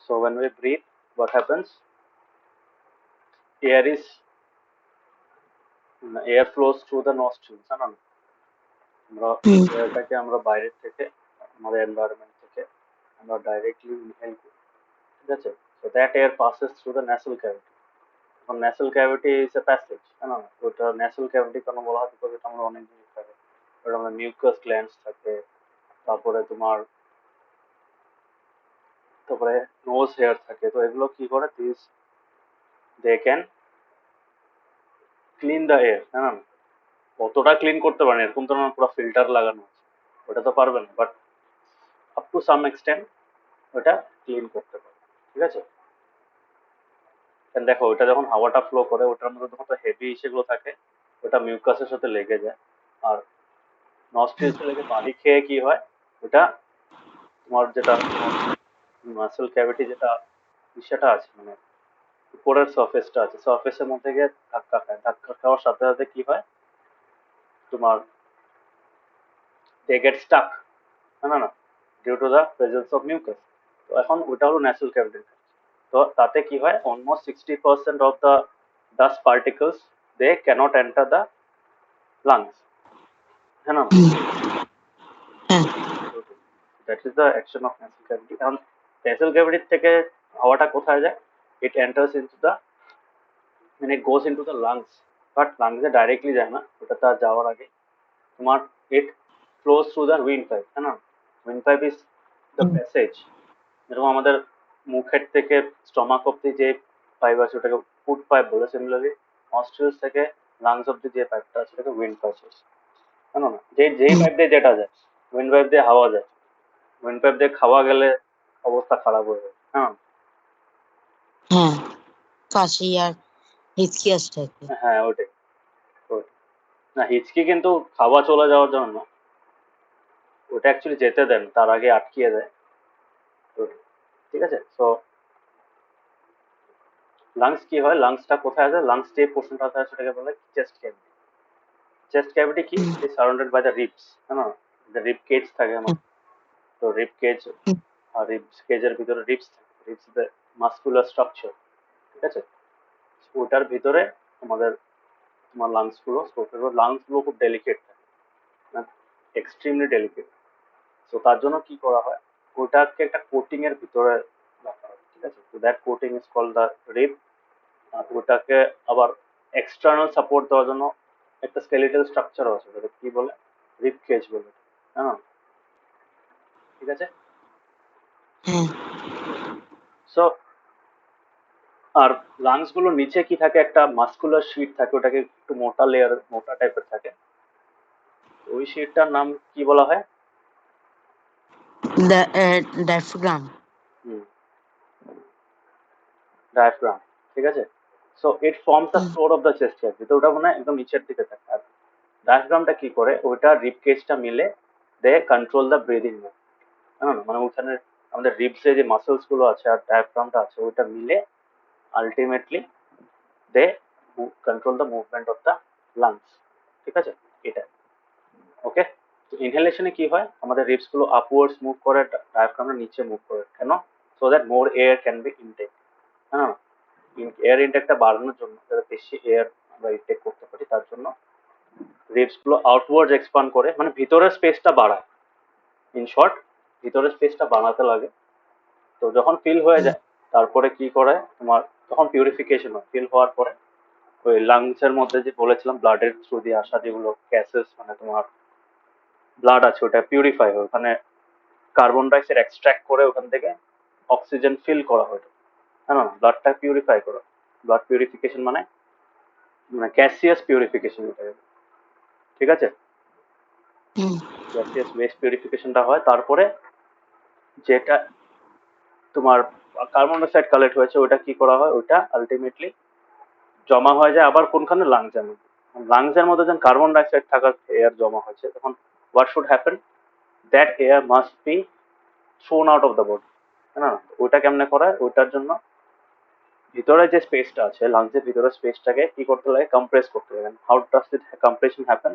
So when we breathe, what happens? Air flows through the nostrils. আমরা এয়ারটাকে আমরা বাইরে থেকে আমাদের এনভায়রনমেন্ট থেকে আমরা ডাইরেক্টলি ইনহেল করি, ঠিক আছে? So that air passes through the nasal cavity. এখন nasal cavity is a passage, না? ওটা nasal cavity কেন বলা হয়? বিকজ এটা আমরা অনেক জিনিস থাকে, ওটা আমাদের মিউকাস গ্ল্যান্ডস থাকে, তারপরে নোজ হেয়ার থাকে। তো এগুলো কি করে? They can clean the air, হ্যাঁ। কতটা ক্লিন করতে পারেন এরকম তো না পুরো ফিল্টার লাগানো আছে, ওটা তো পারবে না, but up to some extent ওটা ক্লিন করতে পারে, ঠিক আছে? দেখো ওটা যখন হাওয়াটা ফ্লো করে ওটার মধ্যে যখন হেভি সেগুলো থাকে ওটা মিউকাসের সাথে লেগে যায়, আর নস্ট্রিলসে লেগে পানি খেয়ে কি হয়, ওটা তোমার যেটা মাসেল ক্যাভিটি যেটা সেটা আছে, মানে উপরের সারফেসটা আছে, সারফেসের মধ্যে গিয়ে ধাক্কা খায়, ধাক্কা খাওয়ার সাথে সাথে কি হয় তোমার, দে গেট স্টাক, না due to the presence of mucus. তো এখন ওটা হলো ন্যাচারাল ক্যাভিটি। তো তাতে কি হয়, almost 60% of the dust particles they can't enter the lungs, হ্যাঁ না? That is the action of natural cavity. এখন ন্যাচারাল ক্যাভিটির থেকে হাওয়াটা কোথায় যায়? ইট এন্টার্স ইনটু দ্য, মানে it goes into the lungs, but লাংসে ডাইরেক্টলি যায় না, ওটা তার যাওয়ার আগে তোমার it flows through the wind pipe, হ্যাঁ না? Wind pipe is the passage, যেরকম আমাদের মুখের থেকে স্টমাক অব্দি যে পাইপ আছে ওটাকে ফুড পাইপ বলে, সিমিলারলি নস্ট্রিলস থেকে লাংস অব্দি যে পাইপটা আছে ওটাকে উইন্ড পাইপ বলে, জানো না? যেই পাইপ দিয়ে যেটা যায়, উইন্ড পাইপ দিয়ে হাওয়া যায়, উইন্ড পাইপ দিয়ে খাওয়া গেলে অবস্থা খারাপ হয়ে যায়, হ্যাঁ। কাশি আর হিচকি আসছে। হ্যাঁ ওটাই। না হিচকি কিন্তু খাওয়া চলে যাওয়ার জন্য না, ওটা অ্যাকচুয়ালি যেতে দেন, তার আগে আটকিয়ে দেয়, ঠিক আছে? সো লাংস কি হয়, লাংসটা কোথায় আছে? লাংস যে পোর্শনটা আছে সেটাকে বলে চেস্ট ক্যাভিটি। চেস্ট ক্যাভিটি কি? It is surrounded by the ribs, হ্যাঁ না? দ্য রিব কেজ থাকে আমার, তো রিব কেজ আর রিব কেজের ভিতরে রিবস থাকে, রিবস দ্য মাসকুলার স্ট্রাকচার, ঠিক আছে? ওটার ভিতরে আমাদের তোমার লাংস গুলো স্টোর থাকে, লাংস গুলো খুব ডেলিকেট থাকে, এক্সট্রিমলি ডেলিকেট। তো তার জন্য কি করা হয়, ওটাকে একটা কোটিং এর ভিতরে রাখা হয়, ঠিক আছে? তো that coating is called the rib. আর ওটাকে আবার এক্সটার্নাল সাপোর্ট দেওয়ার জন্য একটা স্কেলিটাল স্ট্রাকচার আছে, যেটা কি বলে, রিব কেজ বলে, হ্যাঁ, ঠিক আছে? সো আর লাংস গুলোর নিচে কি থাকে, একটা মাস্কুলার শিট থাকে, ওটাকে একটু মোটা লেয়ার, মোটা টাইপের থাকে, ওই শিটটার নাম কি বলা হয়? ডায়াফ্রাম। ডায়াফ্রাম, ঠিক আছে? So it forms the floor of the chest cavity, তো ওটা মনে হয় একদম নিচের দিকে থাকে। আর ডায়াফ্রামটা কি করে, ওইটা রিব কেজটা মিলে দে কন্ট্রোল দ্য ব্রিদিং, হ্যাঁ, মানে ওখানে আমাদের রিবসে যে মাসেলস গুলো আছে আর ডায়াফ্রামটা আছে ওইটা মিলে ultimately they control the movement of the lungs, ঠিক আছে? এটা ওকে। তো ইনহেলেশনে কি হয়, আমাদের রিবস গুলো আপওয়ার্ডস মুভ করে, ডায়াফ্রামটা নিচে মুভ করে, কেন? So that more air can be intake, হ্যাঁ। এয়ার ইনটেকটা বাড়ানোর জন্য, যাতে বেশি এয়ার আমরা ইনটেক করতে পারি, তার জন্য রিবস গুলো আউটওয়ার্ডস এক্সপান্ড করে, মানে ভিতরের স্পেসটা বাড়ায়। ইন শর্ট, ভিতরের স্পেসটা বাড়াতে লাগে। তো যখন ফিল হয়ে যায় তারপরে কি করে তোমার, তখন পিউরিফিকেশন হয়। ফিল হওয়ার পরে ওই লাংস এর মধ্যে যে বলেছিলাম ব্লাডের থ্রু দিয়ে আসা যেগুলো গ্যাসেস, মানে তোমার ব্লাড আছে ওটা পিউরিফাই হয়, ওখানে কার্বন ডাইঅক্সাইড এক্সট্রাক্ট করে ওখান থেকে অক্সিজেন ফিল করা হয়, হ্যাঁ না? ব্লাডটা পিউরিফাই করা, ব্লাড পিউরিফিকেশন মানে গ্যাসিয়াস পিউরিফিকেশন, ঠিক আছে? গ্যাসিয়াস ওয়েস্ট পিউরিফিকেশনটা হয়, তারপরে যেটা তোমার কার্বন ডাইঅক্সাইড কালেক্ট হয়েছে ওটা কি করা হয়, ওটা আলটিমেটলি জমা হয়ে যায় আবার কোনখানে, লাংসের মধ্যে। লাংসের মধ্যে যখন কার্বন ডাইঅক্সাইড থাকার এয়ার জমা হয়েছে, তখন what should happen, that air must be thrown out of the body, হ্যাঁ না? ওটা কেমনে করা হয়, ওইটার জন্য ভিতরে যে স্পেসটা আছে, লাংসের ভিতরে স্পেসটাকে কি করতে লাগে, কম্প্রেস করতে লাগে। How does this compression happen?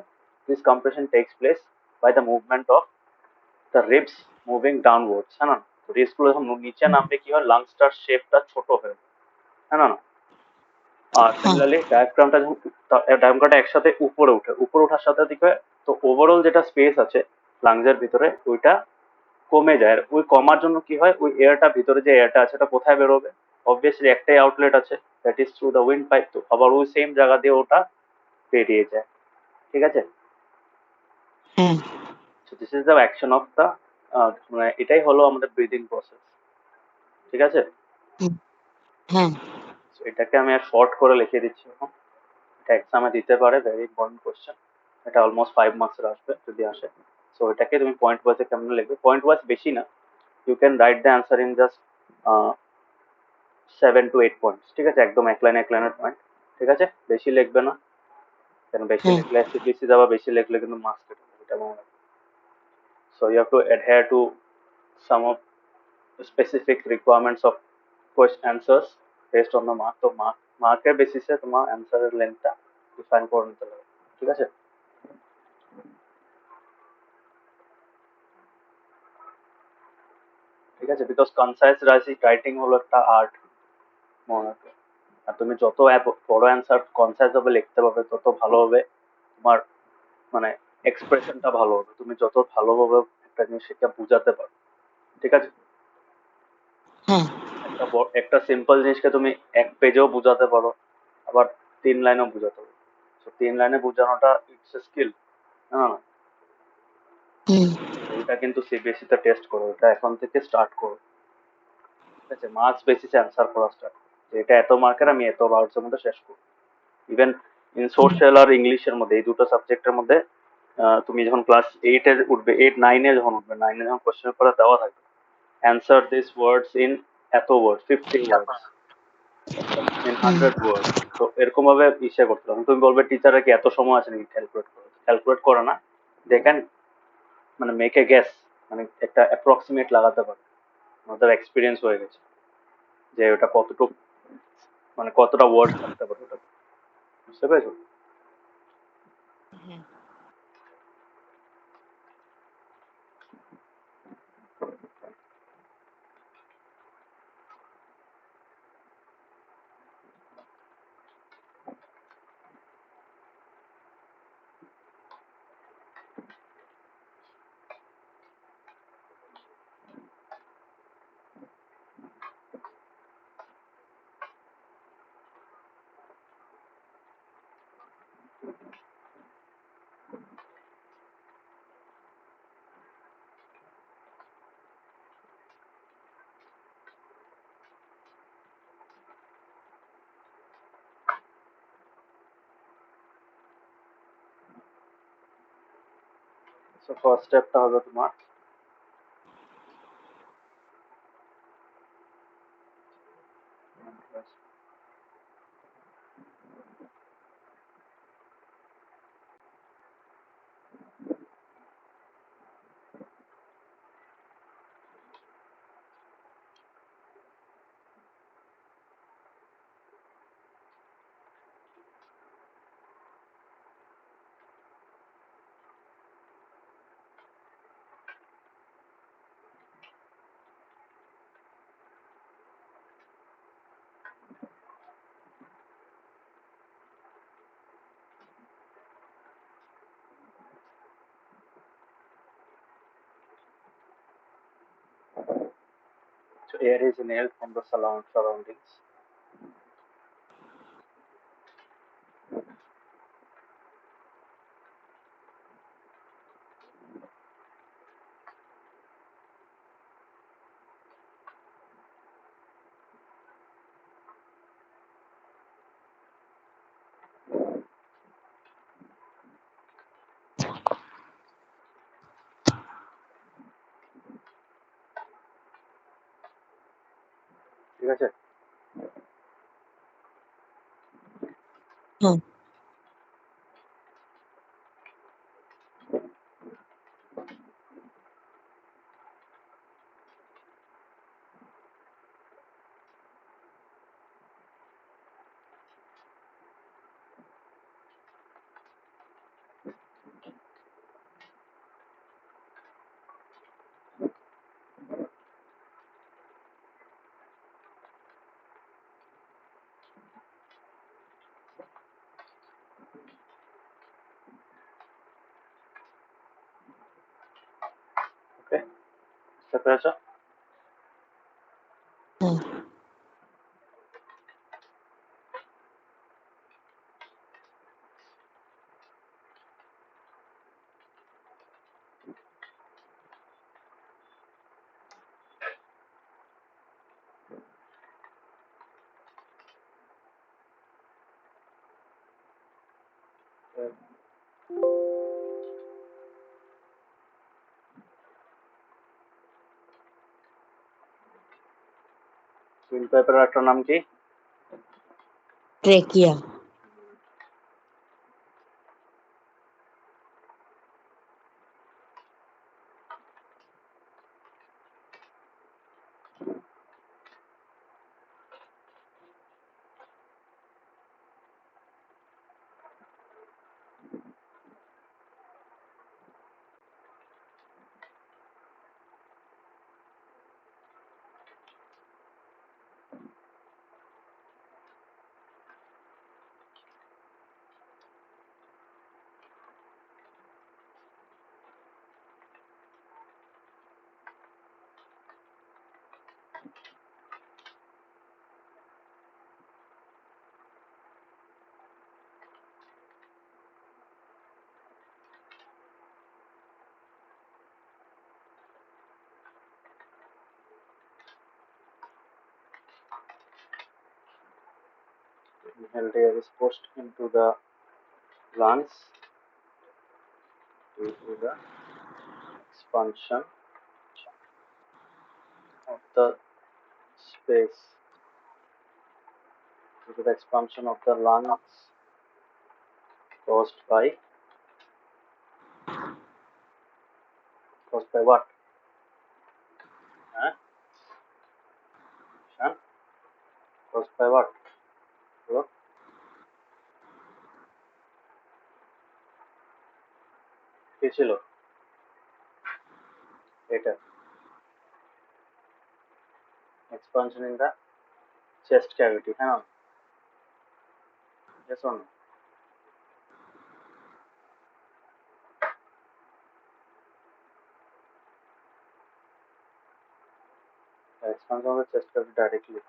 This compression takes place by the movement of the ribs moving downwards, হ্যাঁ না? রেস্ট গুলো যখন নিচে নামবে কি হয়, লাংসটার শেপটা ছোট হয়ে যায়, হ্যাঁ না? আর হ্যাঁ সিমিলারলি ডায়াফ্রামটা যখন ডায়াফ্রামটা একসাথে উপরে উঠে, উপরে ওঠার সাথে দিকে তো ওভারঅল যেটা স্পেস আছে লাংসের ভিতরে ওইটা কমে যায়। আর ওই কমার জন্য কি হয়, ওই এয়ারটা ভিতরে যে এয়ারটা আছে ওটা কোথায় বেরোবে? অবভিয়াসলি একটাই আউটলেট আছে, that is through the wind pipe. তো আবার ওই সেম জায়গা দিয়ে ওটা বেরিয়ে যায়, ঠিক আছে? হ্যাঁ so this is the action of the, মানে এটাই হলো আমাদের ব্রিদিং প্রসেস, ঠিক আছে? হুম, হ্যাঁ So এটাকে আমি আর শর্ট করে লিখে দিচ্ছি এখন। এটা এক্সামে দিতে পারে, ভেরি ইম্পর্টেন্ট কোশ্চেন। এটা অলমোস্ট 5 মার্কসের আসবে যদি আসে। সো এটাকে তুমি পয়েন্ট ওয়াইজে কেমন লিখবে, পয়েন্ট ওয়াইজ বেশি না, you can write the answer in just 7 to 8 points, ঠিক আছে? একদম এক লাইনের পয়েন্ট, ঠিক আছে? বেশি লিখবে না, কেন বেশি হ্যাঁ লিখলে সিবিএসসি যাবা, বেশি লিখলে কিন্তু মার্কস কেটে দেবে, এটা মনে রাখবে। So you have to adhere to some of the specific requirements of question answers based on the mark. তো মার্কের বেসিসে তোমার অ্যান্সারের লেন্থটা ডিফাইন করে নিতে হবে, ঠিক আছে? ঠিক আছে, বিকজ কনসাইজ রাইটিং হলো একটা আর্ট, মনে রাখবে। আর তুমি যত বড় অ্যান্সার কনসাইজ ভাবে লিখতে পারবে তত ভালো হবে তোমার, মানে এক্সপ্রেশনটা ভালো হবে, তুমি যত ভালোভাবে একটা জিনিস সেটা বুঝাতে পারো, ঠিক আছে? হ্যাঁ একটা সিম্পল জিনিসকে তুমি 1 পেজেও বুঝাতে পারো, আবার 3 লাইনেও বুঝাতে পারো। তো 3 লাইনে বোঝানোটা ইটস এ স্কিল, হ্যাঁ। হুম ওইটা কিন্তু সিবিএসসি তে টেস্ট করো, ওটা এখন থেকে স্টার্ট করো, ঠিক আছে? মার্কস বেসিসে অ্যান্সার করা স্টার্ট করো, যে এটা এত মার্কের আমি এত আওয়ার্সের মধ্যে শেষ করবো। ইভেন ইন হুম সোশ্যাল আর ইংলিশের মধ্যে, এই দুটো সাবজেক্টের মধ্যে তুমি যখন ক্লাস 8-এ উঠবে, 8-9-এ যখন উঠবে, 9-এ যখন কোশ্চেন পেপারে দেওয়া থাকবে অ্যান্সার দিস ওয়ার্ডস ইন এত ওয়ার্ড, 50 ওয়ার্ডস, ইন হুম 100 ওয়ার্ডস। তো এরকম ভাবে ইসে করতে হবে। তুমি বলবে টিচারের কি এত সময় আছে নাকি ক্যালকুলেট করে? ক্যালকুলেট করে না, দেখেন, মানে মেক এ গেস, মানে একটা অ্যাপ্রক্সিমেট লাগাতে পারে, ওদের এক্সপিরিয়েন্স হয়ে গেছে যে ওটা কতটুকু, মানে কতটা ওয়ার্ড থাকতে পারে ওটা, বুঝতে পেরেছো? হ্যাঁ সো ফার্স্ট স্টেপটা হবে তোমার, so air is inhaled from the surroundings. ঠিক আছে? হ্যাঁ বুঝতে পেরেছো? হ্যাঁ টুইন পাইপের একটা নাম কি? ট্রেকিয়া Inhaled air is pushed into the lungs due to the expansion of the space, due to the expansion of the lungs caused by what? Huh? Shan? Caused by what? বলো। কি ছিল এটা? Expansion in the chest cavity, hang on. Yes or no? The expansion of the chest cavity directly.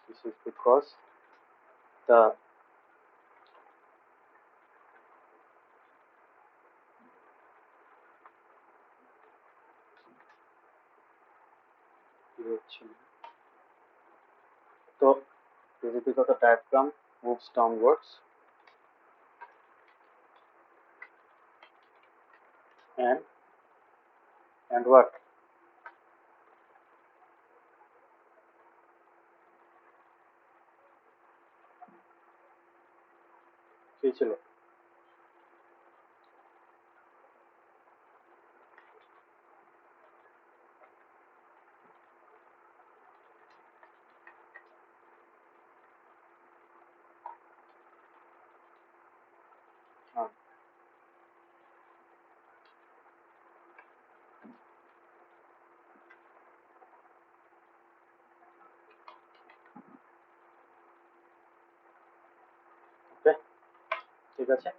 This is because the so this is because the diaphragm moves downwards and what? কি ছিল? ওকে, ঠিক আছে,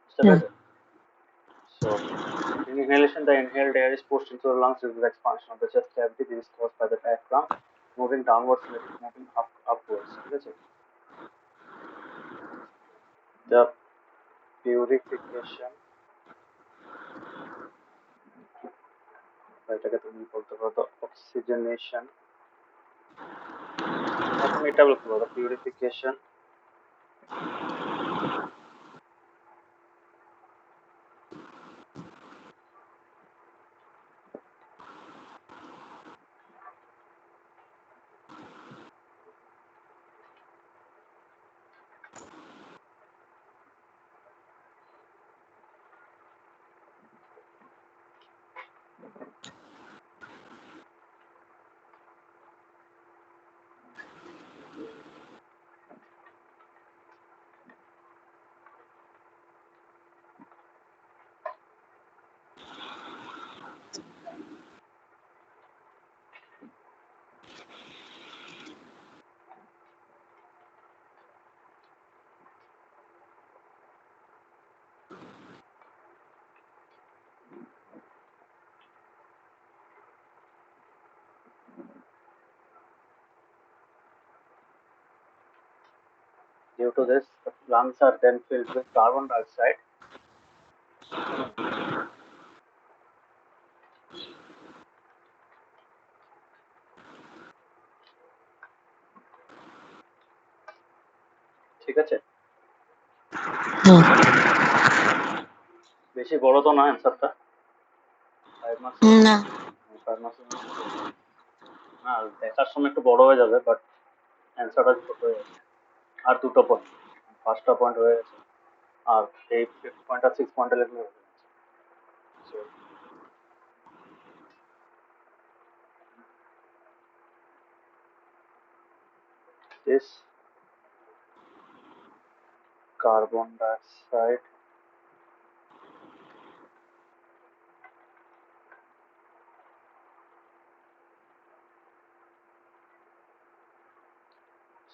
বুঝতে হ্যাঁ পেরেছো? So in inhalation, the inhaled air is pushed into the lungs due to the expansion of the chest cavity. This is caused by the diaphragm moving downwards and it is moving upwards. ঠিক আছে? The purification, এটাকে তুমি বলতে পারো the oxygenation, তুমি এটা বলতে পারো the purification Due to this, the lungs are then filled with carbon dioxide. ঠিক আছে? হুম, বেশি বড় তো না অ্যান্সারটা, 5 মার্কস। না 5 মার্কস না, দেখার সময় একটু বড় হয়ে যাবে, বাট অ্যান্সারটা ছোট হয়ে যাবে। আর দুটো পয়েন্ট, 5টা পয়েন্ট হয়ে গেছে, আর এই 5th পয়েন্ট আর 6 পয়েন্টে লিখলে হয়ে যাচ্ছে। So, this carbon dioxide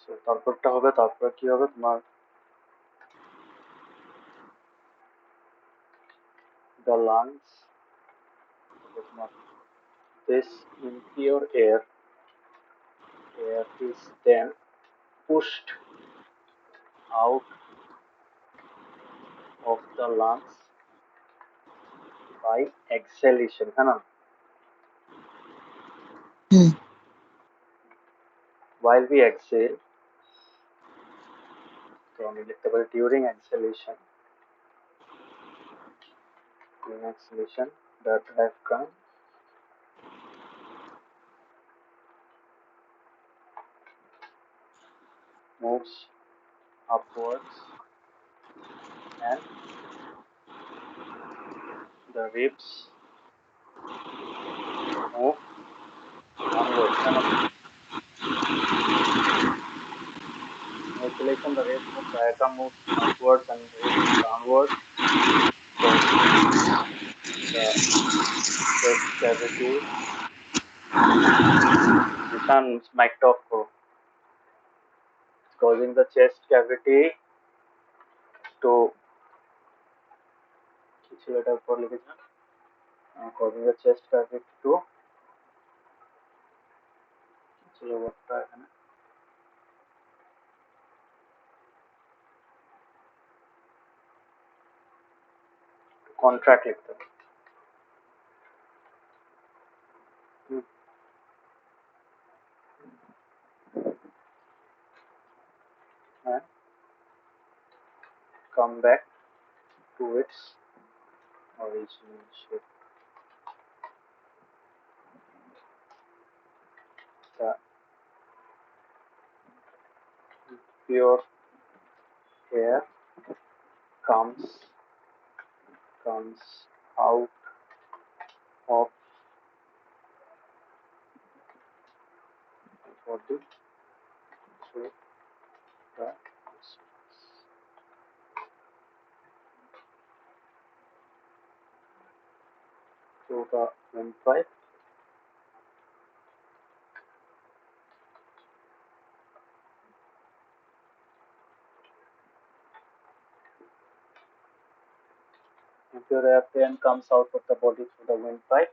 so তারপরটা হবে, তারপর কি হবে তোমার, the lungs, তোমার this impure air is then pushed out of the lungs by exhalation, है ना? হুম, While we exhale, তো আমি লিখতে পারি during exhalation, the diaphragm moves upwards and the ribs move downwards, है ना? Exhalation, the ribs move, diaphragm moves upwards and ribs downwards, the chest cavity, Nishan mic off করো, causing the chest cavity to, কি ছিল এটার উপর লিখেছিলাম, causing the chest cavity to, ছিল ওয়ার্ডটা এখানে, contract লিখতে হবে। And come back to its original shape. The pure air comes out of the body through the windpipe impure air then comes out of the body through the windpipe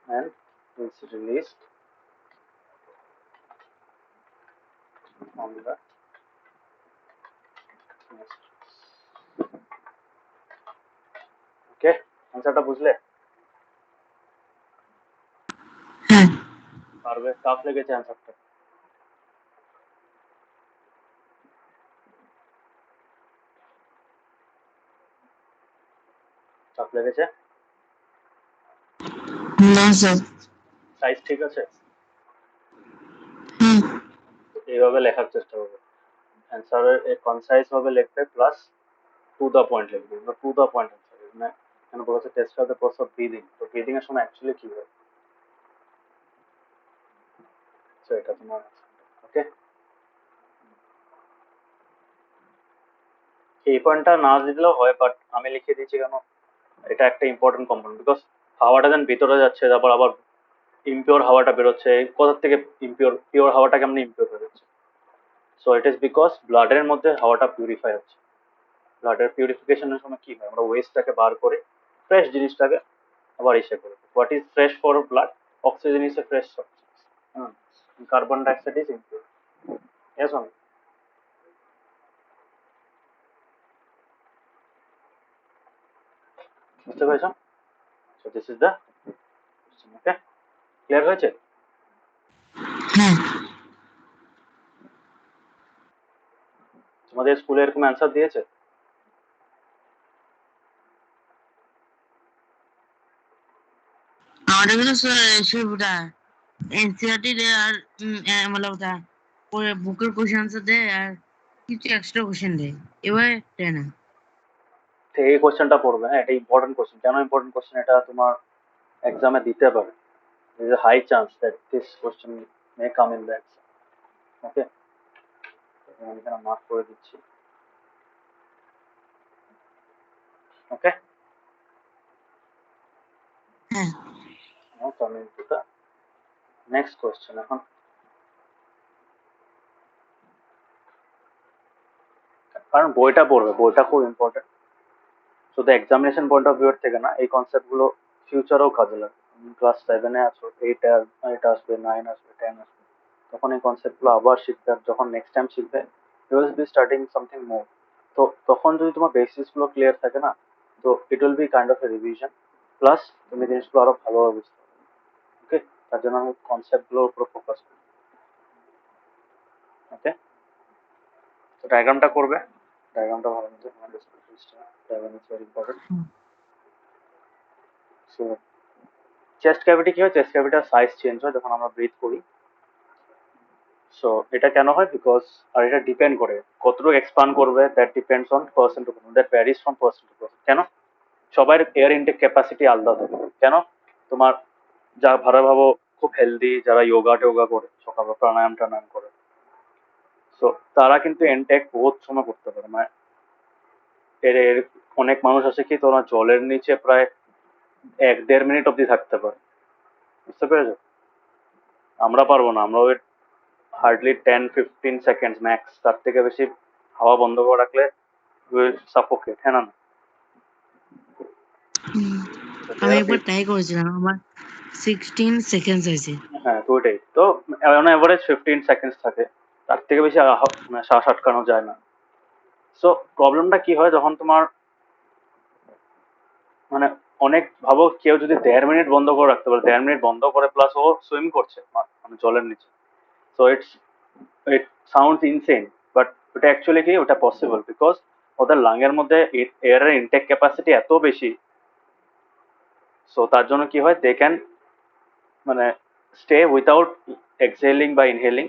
and is released from the nostrils. Okay, অ্যান্সারটা বুঝলে? হ্যাঁ, পারবে, tough লেগেছে অ্যান্সারটা? Tough লেগেছে? না sir. Size ঠিক আছে? হুম, এইভাবে লেখার চেষ্টা করবে, অ্যান্সারের কনসাইজ ভাবে লিখবে, প্লাস টু দ্য পয়েন্ট লিখবে, টু দ্য পয়েন্ট অ্যান্সার। মানে এখানে বলেছে test of the process of breathing, তো ব্রিদিং এর সময় অ্যাকচুয়ালি কি হয়, তো এটা তোমার। ওকে, এই পয়েন্টটা না দিলেও হয়, বাট আমি লিখে দিয়েছি কেন, এটা একটা ইম্পর্টেন্ট কম্পোনেন্ট, বিকজ হাওয়াটা যখন ভিতরে যাচ্ছে, তারপর আবার ইমপিওর হাওয়াটা বেরোচ্ছে, কোথা থেকে ইমপিওর, পিওর হাওয়াটা কেমন ইমপিওর হয়ে যাচ্ছে? সো ইট ইজ বিকজ ব্লাডের মধ্যে হাওয়াটা পিউরিফাই হচ্ছে। ব্লাডের পিউরিফিকেশনের সময় কি হয়, আমরা ওয়েস্টটাকে বার করে ফ্রেশ জিনিসটাকে আবার ইসে করে, what is fresh for blood, oxygen is a fresh substance, carbon dioxide is impure. Yes or no? বুঝতে পেরেছো? So this is the okay, clear হয়েছে? হ্যাঁ তোমাদের স্কুলে এরকম অ্যান্সার দিয়েছে? আমাদের কিন্তু সেটা এনসিআরটি দেয় আর মানে ওটা বুকের কোশ্চেন আনসার দেয় আর কিছু এক্সট্রা কোশ্চেন দেয়, এবার দেয় না। তো এই কোশ্চেনটা পড়বে, হ্যাঁ এটা ইম্পর্টেন্ট কোশ্চেন। কেন ইম্পর্টেন্ট কোশ্চেন? এটা তোমার এক্সামে দিতে পারে। there is a high chance that this question may come in the exam. ওকে, আমি এখানে মার্ক করে দিচ্ছি। ওকে, হ্যাঁ now coming to the next question এখন। কারণ বইটা পড়বে, বইটা খুব ইম্পর্টেন্ট। শুধু এক্সামিনেশন পয়েন্ট অফ ভিউ থেকে না, এই কনসেপ্ট গুলো ফিউচারেও কাজে লাগে। ক্লাস 7-এ আছো, 8 আসবে, 9 আসবে, 10 আসবে, তখন এই কনসেপ্ট গুলো আবার শিখবে। আর যখন নেক্সট টাইম শিখবে, you will be starting something more. তো তখন যদি তোমার বেসিস গুলো ক্লিয়ার থাকে না, তো it will be kind of A revision, plus তুমি জিনিসগুলো আরো ভালোভাবে বুঝতে পারবে। ওকে, তার জন্য আমি কনসেপ্ট গুলোর উপর ফোকাস করি। ওকে, তো ডায়াগ্রামটা করবে, ডায়াগ্রামটা ভালো মতো diagram is very important. So chest cavity কি হয়? চেস্ট ক্যাভিটির সাইজ চেঞ্জ হয় যখন আমরা ব্রিথ করি। সো এটা কেন হয়? বিকজ, আর এটা ডিপেন্ড করে কতটুকু এক্সপান্ড করবে, that depends on person to person, that varies from person to person. কেন? সবার এয়ার ইনটেক ক্যাপাসিটি আলাদা থাকে। কেন? তোমার যা ভালো ভাবো খুব হেলদি, যারা যোগা টোগা করে সকালে প্রাণায়াম টানায়াম করে, সো তারা কিন্তু ইনটেক বহুত সময় করতে পারে। মানে এর এর অনেক মানুষ আছে কি তোমার জলের নিচে প্রায় 1-1.5 মিনিট অব্দি থাকতে পারে। বুঝতে পেরেছো? আমরা পারবো না, আমরা ওই হার্ডলি 10-15 সেকেন্ড ম্যাক্স, তার থেকে বেশি হাওয়া বন্ধ করে রাখলে সাফোকেট, হ্যাঁ না? আমি একবার ট্রাই করেছিলাম, আমার 16 সেকেন্ডস হয়েছে। হ্যাঁ তো ওইটাই তো, অন অ্যাভারেজ 15 সেকেন্ড থাকে, তার থেকে বেশি মানে শ্বাস আটকানো যায় না। সো প্রবলেমটা কি হয় যখন তোমার মানে অনেক ভাবো কেউ যদি 1.5 মিনিট বন্ধ করে রাখতে পারে, 1.5 মিনিট বন্ধ করে প্লাস ও সুইম করছে মানে জলের নিচে, so it sounds insane, but ওটা অ্যাকচুয়ালি কি, ওটা পসিবল বিকজ ওদের লাংয়ের মধ্যে এয়ারের ইনটেক ক্যাপাসিটি এত বেশি। সো তার জন্য কি হয়, দে ক্যান মানে স্টে উইথাউট এক্সহেলিং বা inhaling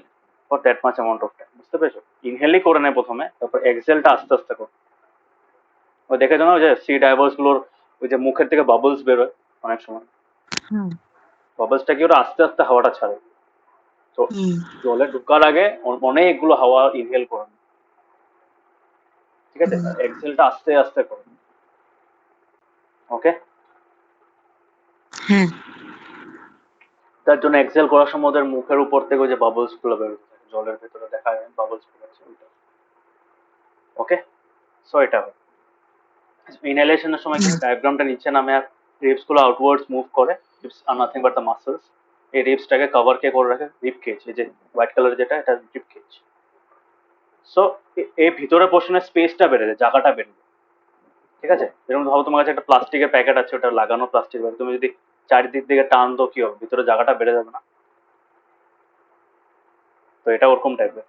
for that much amount of time. বুঝতে পেরেছো? ইনহেলই করে নেয় প্রথমে, তারপর এক্সহেলটা আস্তে আস্তে করে। ওই দেখে জানো যে সি ডাইভার্স গুলোর ওই যে মুখের থেকে বাবলস বেরোয় অনেক সময়, হুম বাবলসটা কি ওরা আস্তে আস্তে হাওয়াটা ছাড়ে। তো হুম জলে ঢোকার আগে অনেকগুলো হাওয়া ইনহেল করে নেয়, ঠিক আছে? হুম, আর এক্সহেলটা আস্তে আস্তে করে। ওকে, হ্যাঁ তার জন্য এক্সহেল করার সময় ওদের মুখের উপর থেকে ওই যে বাবলস গুলো বেরোতে থাকে, জলের ভেতরে দেখা যায় বাবলস বেরোচ্ছে ওইটা। ওকে, সো এটা হয়। ইনহেলেশনের সময় কি হুম, ডায়াগ্রামটা নিচে নামে আর রিপস গুলো আউটওয়ার্ডস মুভ করে। রিপস আর নাথিং বাট দ্য মাসলস। এই রিপসটাকে কভার কে করে রাখে? রিপ কেজ, এই যে হোয়াইট কালার যেটা, এটা রিপ কেজ। সো এই ভিতরে পোর্শনের স্পেসটা বেড়ে যায়, জায়গাটা বেড়ে যায়। ঠিক আছে, যেরকম ভাবো তোমার কাছে একটা প্লাস্টিকের প্যাকেট আছে, ওটা লাগানো প্লাস্টিক, তুমি যদি চারিদিক থেকে টান দাও কি হবে? ভিতরে জায়গাটা বেড়ে যাবে না? তো এটা ওরকম টাইপের।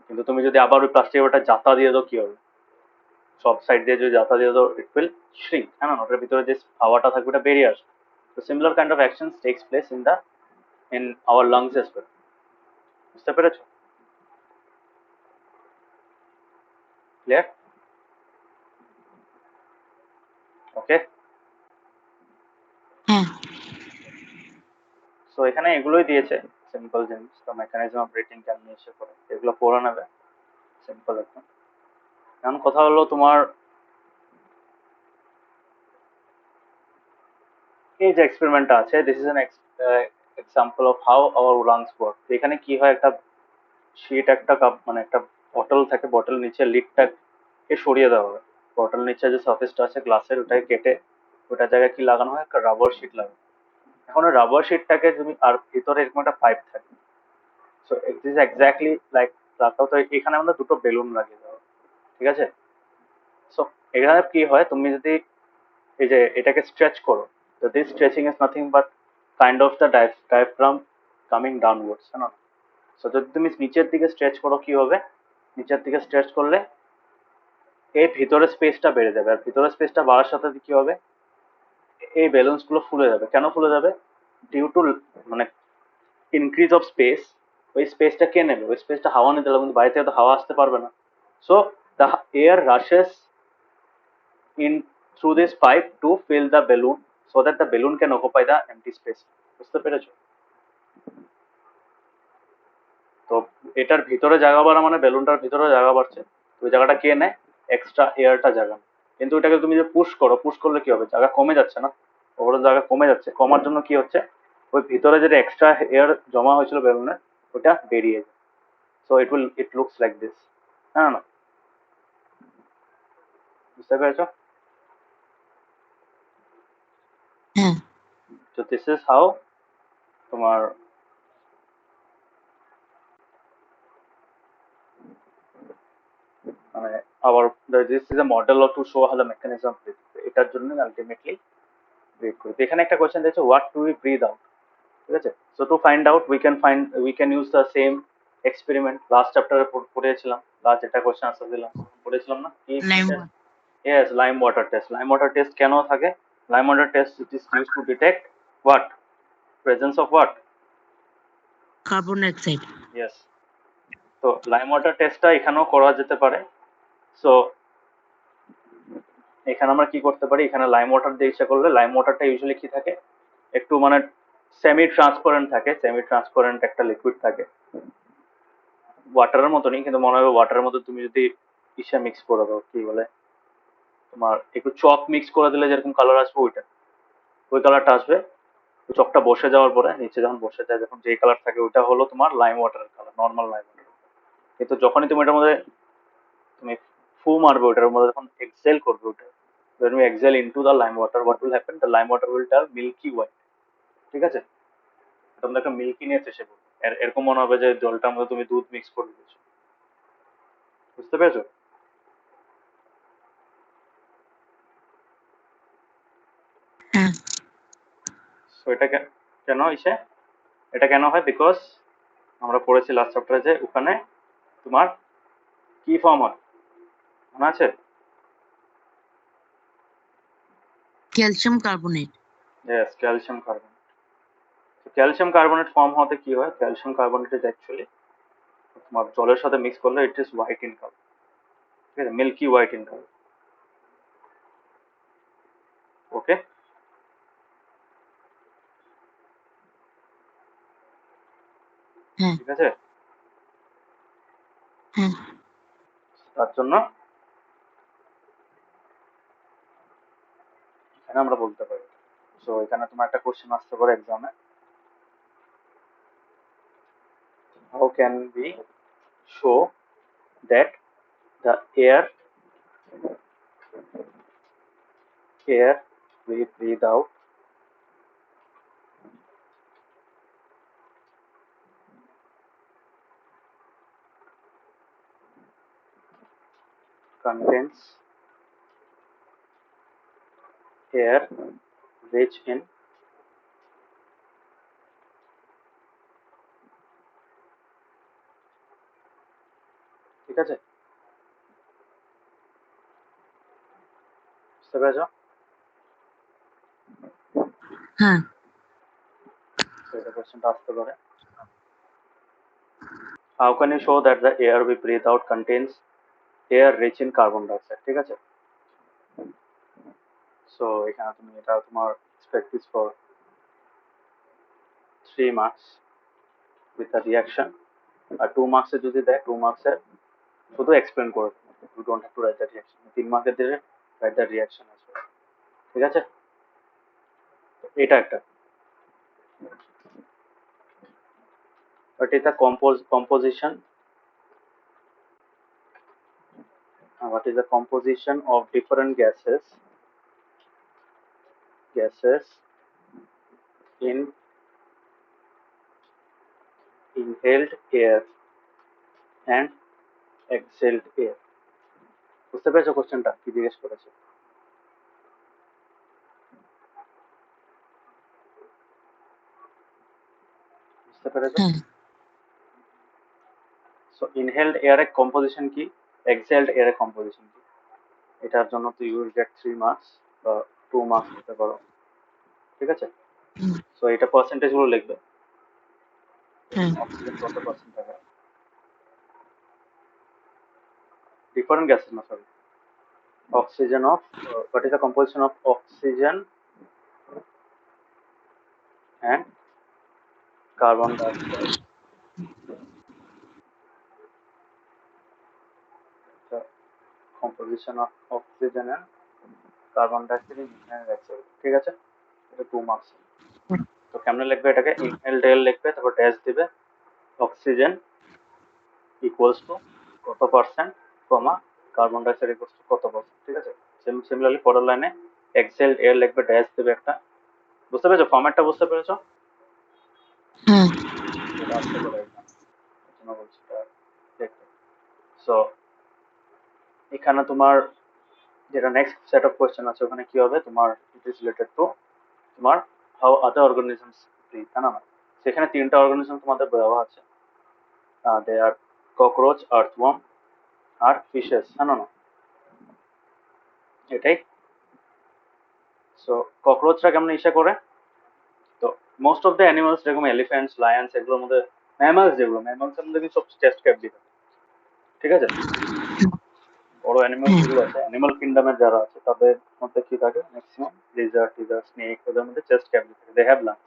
কিন্তু তুমি যদি আবার ওই প্লাস্টিকের ওটা জাতা দিয়ে দাও কি হবে? সব সাইড দিয়ে যদি জাতা দিয়ে দাও, ইট উইল শ্রিঙ্ক, হ্যাঁ না? ওটার ভিতরে যে হাওয়াটা থাকবে ওটা বেরিয়ে আসবে। তো similar kind of action takes place in our lungs as well. বুঝতে পেরেছো? ক্লিয়ার? ওকে, হ্যাঁ সো এখানে এগুলোই দিয়েছে সিম্পল জিনিস। তো মেকানিজম অফ ব্রিথিং কেমনি এসে করে এগুলো পড়ে নেবে, সিম্পল একদম। এখন কথা হলো তোমার এই যে এক্সপেরিমেন্টটা আছে, this is an example of how hour lungs work. এখানে কি হয়, একটা শীট, একটা কাপ মানে একটা বটল থাকে, বটল নিচে লিডটাকে সরিয়ে দেওয়া হবে। বটল নিচে যে সারফেসটা আছে গ্লাসের, ওটাকে কেটে ওটা জায়গায় কি লাগানো হয়, একটা রাবার শিট লাগানো। এখন ওই রাবার শিটটাকে তুমি, আর ভিতরে এরকম একটা পাইপ থাকে। So it is exactly like, তারপর তো এখানে আমাদের দুটো বেলুন লাগিয়ে দেওয়া, ঠিক আছে? সো এখানে কি হয়, তুমি যদি এই যে এটাকে স্ট্রেচ করো, তো this stretching is nothing but kind of the diaphragm coming downwards, না? সো যদি তুমি নিচের দিকে স্ট্রেচ করো কি হবে, নিচের দিকে স্ট্রেচ করলে এই ভিতরে স্পেসটা বেড়ে যাবে, আর ভিতরে স্পেসটা বাড়ার সাথে সাথে কি হবে, এই ব্যালেন্স গুলো ফুলে যাবে। কেন ফুলে যাবে? ডিউ টু মানে ইনক্রিজ অফ স্পেস। ওই স্পেসটা কে নেবে? ওই স্পেসটা হাওয়া নিতে হবে, কিন্তু বাইরে থেকে তো হাওয়া আসতে পারবে না। So the air রাশেস in through this pipe to fill the balloon so that the balloon can occupy the empty space. বুঝতে পেরেছো? তো এটার ভিতরে জায়গা বাড়া মানে বেলুনটার ভিতরে জায়গা বাড়ছে, ওই জায়গাটা কে নেয়? এক্সট্রা এয়ারটা জায়গা নেয়। কিন্তু ওটাকে তুমি যে পুশ করো, পুশ করলে কি হবে? জায়গা কমে যাচ্ছে না? ওপরের জায়গা কমে যাচ্ছে, কমার জন্য কি হচ্ছে, ওই ভিতরে যেটা এক্সট্রা এয়ার জমা হয়েছিল বেলুনে, ওটা বেরিয়ে যায়। So it looks like this. হ্যাঁ না? বুঝতে পেরেছো? হ্যাঁ তো দিস ইজ হাউ তোমার মানে আবার this is a model to show how the mechanism এটার জন্য আলটিমেটলি ব্রিথ করি। এখানে একটা কোয়েশ্চেন দিয়েছে, what do we breathe out? ঠিক আছে, so to find out we can use the same experiment last চ্যাপ্টারে পড়েছিলাম, লাস্ট যেটা কোয়েশ্চেন আনসার দিলাম পড়েছিলাম না কি? Lime yes, lime water test. Lime water test কেন থাকে? Lime water test it is use to detect what? Presence of what? Carbon dioxide. Yes. তো লাইম ওয়াটার টেস্টটা এখানেও করা যেতে পারে। সো এখানে আমরা কি করতে পারি, এখানে লাইম ওয়াটার দিয়ে ইচ্ছা করলে, লাইম ওয়াটারটা ইউজুয়ালি কি থাকে, একটু মানে সেমি ট্রান্সপারেন্ট থাকে, সেমি ট্রান্সপারেন্ট একটা লিকুইড থাকে, ওয়াটারের মতনই, কিন্তু মনে হবে ওয়াটারের মধ্যে তুমি যদি ইসে মিক্স করে দাও, কি বলে তোমার, একটু চক মিক্স করে দিলে যেরকম কালার আসবে, ওইটা ওই কালারটা আসবে। চকটা বসে যাওয়ার পরে, নিচে যখন বসে যায়, যখন যেই কালার থাকে, ওইটা হলো তোমার লাইম ওয়াটারের কালার, নর্মাল লাইম ওয়াটার। কিন্তু যখনই তুমি এটার মধ্যে তুমি ফু মারবে, ওটার মধ্যে যখন এক্সেল করবে ওটা, when we exhale into the lime water, what will happen, the lime water will turn milky white। ঠিক আছে, তোমরা একটা মিল্কিনেস এসে পড়বে, এরকম মনে হবে যে জলটার মধ্যে তুমি দুধ মিক্স করে দিয়েছো। বুঝতে পেরেছো? হ্যাঁ তো এটা কেন হয়েছে? এটা কেন হয়? বিকজ আমরা পড়েছি লাস্ট চ্যাপ্টারে যে ওখানে তোমার কি ফর্ম হয় মনে আছে? Calcium carbonate. Yes, calcium carbonate. Calcium carbonate form হতে কি হয়, ক্যালসিয়াম কার্বনেট ইজ অ্যাকচুয়ালি তোমার জলের সাথে মিক্স করলে it is white in colour. ঠিক আছে, মিল্কি হোয়াইট ইন কালার। ওকে, হ্যাঁ ঠিক আছে। হ্যাঁ তার জন্য এখানে আমরা বলতে পারি। সো এখানে তোমার একটা কোশ্চেন আসতে পারে এক্সামে, how can be show that the air we breathe out contains air rich in ঠিক আছে, বুঝতে পেরেছো? হ্যাঁ তো এটা কোশ্চেনটা আসতে পারে, how can you show that the air we breathe out contains air rich in carbon dioxide? ঠিক আছে, সো এখানে তুমি এটা তোমার practice for 3 marks with a reaction, R 2 marks এ যদি দেয়, 2 marks এর শুধু এক্সপ্লেন করে দেবে, you don't have to write the reaction। 3 মার্কের দিলে write the reaction as well। ঠিক আছে, এটা একটা। but it's a composition, what is the composition of different gases in inhaled air and exhaled air? বুঝতে পেরেছো কোশ্চেনটা কি জিজ্ঞেস করেছে? বুঝতে পেরেছো? হ্যাঁ সো ইনহেলড এয়ারের কম্পোজিশন কি, এক্সহেলড এয়ারের কম্পোজিশন কি, এটার জন্য তুই ইউ উইল গেট 3 মার্কস বা 2 মার্কস দিতে পারো, ঠিক আছে? হুম, সো এটা পার্সেন্টেজ গুলো লিখবে, হ্যাঁ অক্সিজেন কত পার্সেন্ট থাকে, ডিফারেন্ট গ্যাসেস না sorry, oxygen of what is the composition of oxygen and carbon dioxide, the composition of oxygen and carbon dioxide in inhaled exhale, ঠিক আছে? এটা 2 মার্কস। তো কেমনে লিখবে এটাকে, ইনহেলড এয়ার লিখবে, তারপর ড্যাশ দিবে, অক্সিজেন ইকুয়ালস টু কত percent, comma carbon dioxide equals to কত পার্সেন্ট, ঠিক আছে? সিমিলারলি পরের লাইনে এক্সহেলড এয়ার লিখবে, ড্যাশ দিবে একটা। বুঝতে পেরেছো ফরম্যাটটা, বুঝতে পেরেছো? হ্যাঁ এটা আস্তে করে একদম জন্য বলছি এটা দেখতে। সো এখানে তোমার যেটা নেক্সট সেট অফ কোয়েশ্চেন আছে, ওখানে কি হবে তোমার, ইট ইজ রিলেটেড টু তোমার হাউ আদার অর্গানিজমস ব্রিথ, না না, সেখানে তিনটা অর্গানিজম তোমাদের দেওয়া আছে, দে আর ককরোচ, আর্থওয়ার্ম আর ফিশেস, না না, এটাই। সো ককরোচরা কেমন ইসে করে, তো মোস্ট অফ দ্য অ্যানিমালস যেরকম এলিফ্যান্টস, লায়ন্স, এগুলোর মধ্যে ম্যামালস, যেগুলো ম্যামালসের মধ্যে কিন্তু সব চেস্ট ক্যাভিটি থাকে, ঠিক আছে? বড় অ্যানিমালস হ্যাঁ যেগুলো আছে, অ্যানিমাল কিংডমের যারা আছে, তাদের মধ্যে কি থাকে, ম্যাক্সিমাম লিজার্ড টিজার্ড স্নেক, ওদের মধ্যে চেস্ট ক্যাভিটি থাকে, দে হ্যাভ লাংস,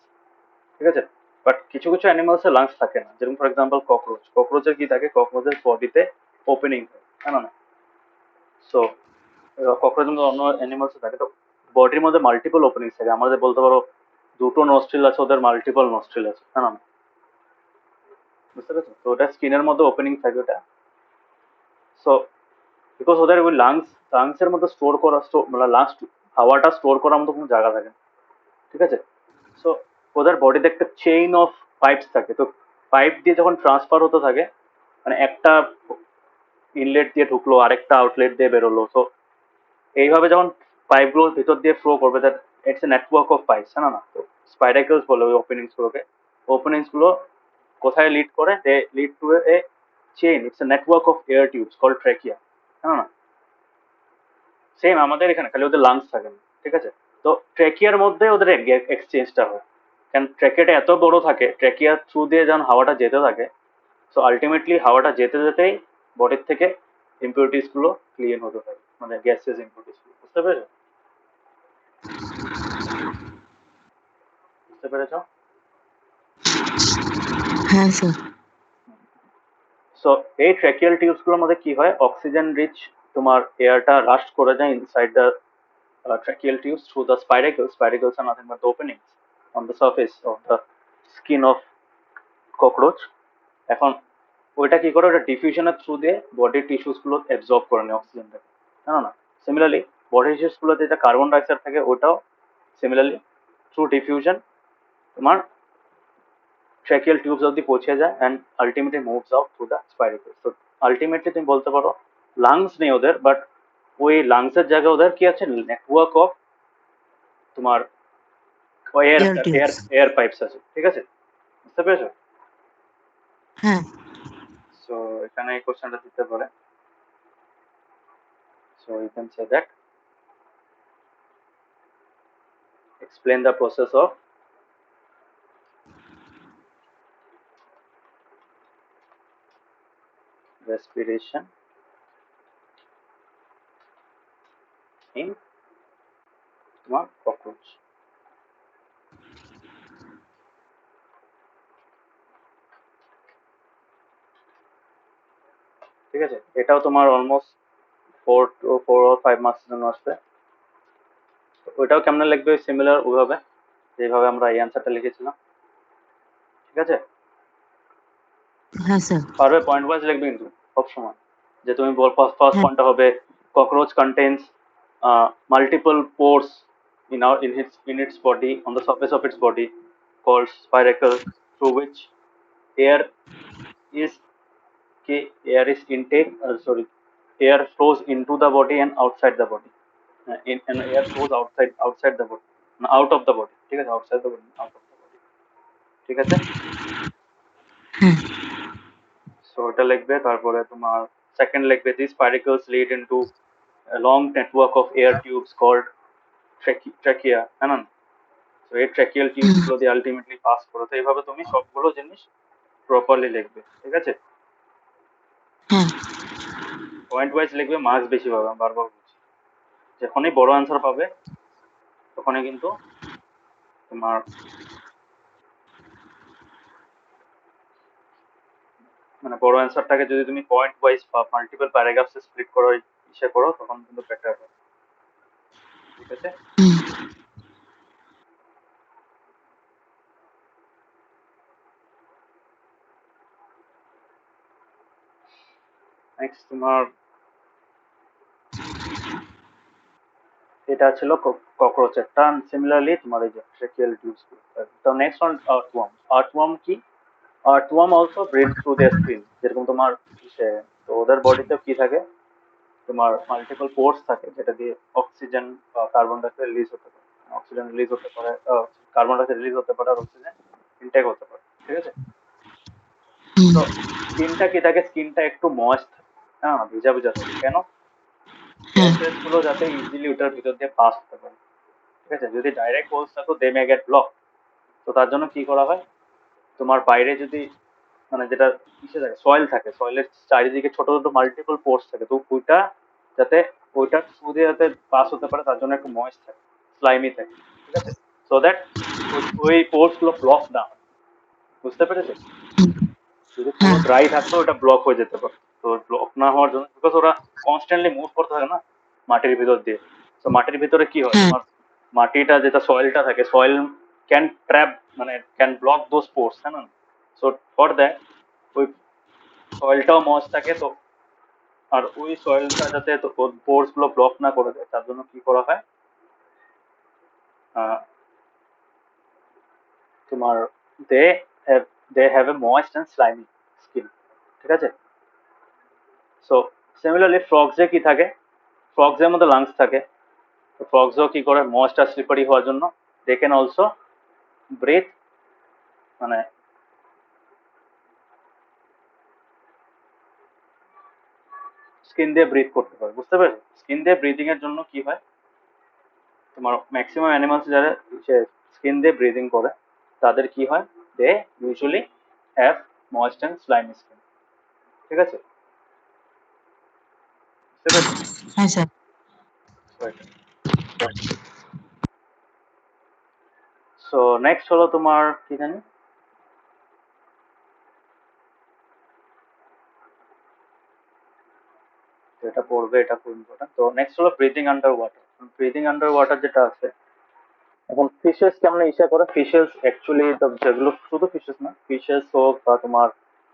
ঠিক আছে? বাট কিছু কিছু অ্যানিমালস এর লাংস থাকে না, যেরকম ফর এক্সাম্পল ককরোচ, ককরোচের কি থাকে, ককরোচের বডিতে ওপেনিং থাকে, না না, সো ককরোচের মধ্যে অন্য অ্যানিমালস থাকে, তো বডির মধ্যে মাল্টিপল ওপেনিং থাকে, আমাদের বলতে পারো দুটো নস্ট্রিল আছে, ওদের মাল্টিপল নস্ট্রিল আছে, না না, বুঝতে পেরেছো? তো ওটা স্কিনের মধ্যে ওপেনিং থাকে ওটা। সো বিকজ ওদের ওই লাংস এর মধ্যে স্টোর করা, মানে লাংস হাওয়াটা স্টোর করার মতো কোনো জায়গা থাকে না, ঠিক আছে? সো ওদের বডিতে একটা চেইন অফ পাইপস থাকে, তো পাইপ দিয়ে যখন ট্রান্সফার হতে থাকে, মানে একটা ইনলেট দিয়ে ঢুকলো, আরেকটা আউটলেট দিয়ে বেরোলো, তো এইভাবে যখন পাইপগুলোর ভিতর দিয়ে ফ্লো করবে, that it's a network of pipes, না না, তো স্পাইরাকলস বলে ওই ওপেনিংস গুলোকে, ওপেনিংস গুলো কোথায় লিড করে, they lead to a chain, it's a network of air tubes called trachea, হ্যাঁ না, সেম আমাদের এখানে, খালি ওদের লাংস থাকে না, ঠিক আছে? তো ট্র্যাকিয়ার মধ্যে ওদের এক্সচেঞ্জটা হয়, কারণ ট্র্যাকিয়াটা এত বড় থাকে, ট্র্যাকিয়ার থ্রু দিয়ে যখন হাওয়াটা যেতে থাকে, সো আলটিমেটলি হাওয়াটা যেতে যেতেই বডির থেকে ইম্পিউরিটিস গুলো ক্লিন হতে থাকে, মানে গ্যাসেস ইম্পিউরিটিস গুলো, বুঝতে পেরেছো? বুঝতে পেরেছো? হ্যাঁ স্যার সো এই ট্র্যাকিয়াল টিউবস গুলোর মধ্যে কি হয়, অক্সিজেন রিচ তোমার এয়ারটা রাস্ট করে যায় inside the tracheal tubes through the spiracles. Spiracles are nothing but the openings on the surface of the skin of cockroach. এখন ওইটা কি করে, ওটা ডিফিউশনের থ্রু দিয়ে বডির টিস্যুস গুলো অ্যাবজর্ব করে নেয় অক্সিজেনটাকে, না না, সিমিলারলি বডি টিস্যুস গুলোতে যেটা কার্বন ডাইঅক্সাইড থাকে, ওটাও সিমিলারলি থ্রু ডিফিউশন তোমার ট্র্যাকিয়াল টিউবস অব্দি পৌঁছে যায় and ultimately moves out through the spiracles. তো আলটিমেটলি তুমি বলতে পারো লাংস নেই ওদের, বাট ওই লাংসের জায়গায় ওদের কি আছে, নেটওয়ার্ক অফ তোমার air air air tubes air pipes আছে, ঠিক আছে? বুঝতে পেরেছো? হ্যাঁ সো এখানে এই কোশ্চেনটা দিতে পারে, so you can say that explain the process of respiration in তোমার ককরোচ। ঠিক আছে, এটাও তোমার অলমোস্ট 4 or 5 মার্কস জন্য আসবে। ওইটাও কেমনে লিখবে, সিমিলার ওইভাবে যেভাবে আমরা এই অ্যান্সারটা লিখেছিলাম, ঠিক আছে? হ্যাঁ স্যার পারবে পয়েন্ট ওয়াইজ লিখবে কিন্তু সবসময়, যে তুমি ফার্স্ট হ্যাঁ পয়েন্টটা হবে cockroach contains multiple pores in its body, on the surface of its body, called spiracle, through which air is air is intake, sorry, air flows into the body and outside the body, and air flows outside the body, out of the body, ঠিক আছে, outside the body, out of the body, ঠিক আছে? হ্যাঁ so এটা লিখবে, তারপরে তোমার second লিখবে this particles lead into a long network of air tubes called trachea, হ্যাঁ না? তো এই ট্র্যাকিয়াল টিউবস গুলো দিয়ে আলটিমেটলি পাস করো। তো এইভাবে তুমি সবগুলো জিনিস প্রপারলি লিখবে, ঠিক আছে? হ্যাঁ পয়েন্ট ওয়াইজ লিখবে, মার্কস বেশি পাবে, আমি বারবার বলছি। যখনই বড় আনসার পাবে তখনই কিন্তু তোমার মানে বড় অ্যান্সারটাকে যদি তুমি পয়েন্ট ওয়াইজ বা মাল্টিপল প্যারাগ্রাফসে স্প্লিট করো, ইসে করো, তখন কিন্তু বেটার হবে, ঠিক আছে? হুম, নেক্সট তোমার এটা ছিল ককরোচের টার্ন, সিমিলারলি তোমার এই যে ট্রেকিয়াল টিউবস। তো নেক্সট অন আর্থওয়ার্ম। আর্থওয়ার্ম কি? Earthworm also breathe through their skin, যেরকম তোমার ইসে, তো ওদের বডিতে কি থাকে, তোমার মাল্টিপল পোর্স থাকে যেটা দিয়ে অক্সিজেন বা কার্বন ডাইঅক্সাইড রিলিজ হতে পারে। অক্সিজেন রিলিজ হতে পারে, কার্বন ডাইঅক্সাইড রিলিজ হতে পারে, আর অক্সিজেন ইনটেক হতে পারে, ঠিক আছে? হুম, তো স্কিনটা কি থাকে, স্কিনটা একটু ময়েস্ট থাকে, হ্যাঁ, ভিজা ভিজা থাকে। কেন? হ্যাঁ গ্যাসেস গুলো যাতে ইজিলি ওটার ভিতর দিয়ে পাস হতে পারে, ঠিক আছে? যদি ডাইরেক্ট হোলস থাকো দে মে গেট ব্লক। তো তার জন্য কি করা হয়, তোমার বাইরে যদি মানে যেটা কিসে থাকে, সয়েল থাকে, সয়েলের চারিদিকে ছোট ছোট মাল্টিপল পোর্স থাকে, তো ওইটা যাতে ওইটার থ্রু দিয়ে যাতে পাস হতে পারে তার জন্য একটু ময়েস্ট থাকে, স্লাইমি থাকে, ঠিক আছে? সো দ্যাট ওই পোর্স গুলো ব্লক না হয়, বুঝতে পেরেছো? যদি পুরো হ্যাঁ ড্রাই থাকতো ওটা ব্লক হয়ে যেতে পারে। তো ব্লক না হওয়ার জন্য, বিকজ ওরা কনস্ট্যান্টলি মুভ করতে থাকে না মাটির ভিতর দিয়ে, তো মাটির ভিতরে কি হয় হ্যাঁ তোমার, মাটিটা যেটা সয়েলটা থাকে, সয়েল ক্যান ট্র্যাপ মানে ক্যান ব্লক দোজ পোর্স, হ্যাঁ না? সো ফর দ্যাট ওই সয়েলটাও মজ থাকে, তো আর ওই সয়েলটা যাতে পোর্স গুলো ব্লক না করে দেয় তার জন্য কি করা হয়, আহ, তোমার they have they have a moist and slimy skin, ঠিক আছে? সো সিমিলারলি ফ্রগসে কি থাকে, ফ্রগসের মধ্যে লাংস থাকে, তো ফ্রগসও কি করে ময়েস্ট আর স্লিপারি হওয়ার জন্য দে ক্যান অলসো ব্রিথ, মানে স্কিন দিয়ে ব্রিথ করতে পারে, বুঝতে পেরেছো? স্কিন দিয়ে ব্রিদিং এর জন্য কি হয়, তোমার ম্যাক্সিমাম অ্যানিমালস যারা স্কিন দিয়ে ব্রিদিং করে তাদের কি হয়, they usually have moist and slimy skin, ঠিক আছে? বুঝতে পেরেছো? হ্যাঁ স্যার সো নেক্সট হলো তোমার কি জানি, এটা পড়বে, এটা খুব ইম্পর্টেন্ট। তো নেক্সট হলো breathing under water. Breathing under water যেটা আছে, এখন ফিশেস কেমন ইচ্ছা করে, ফিশেস অ্যাকচুয়ালি যেগুলো শুধু ফিশেস না, ফিশেস হোক বা তোমার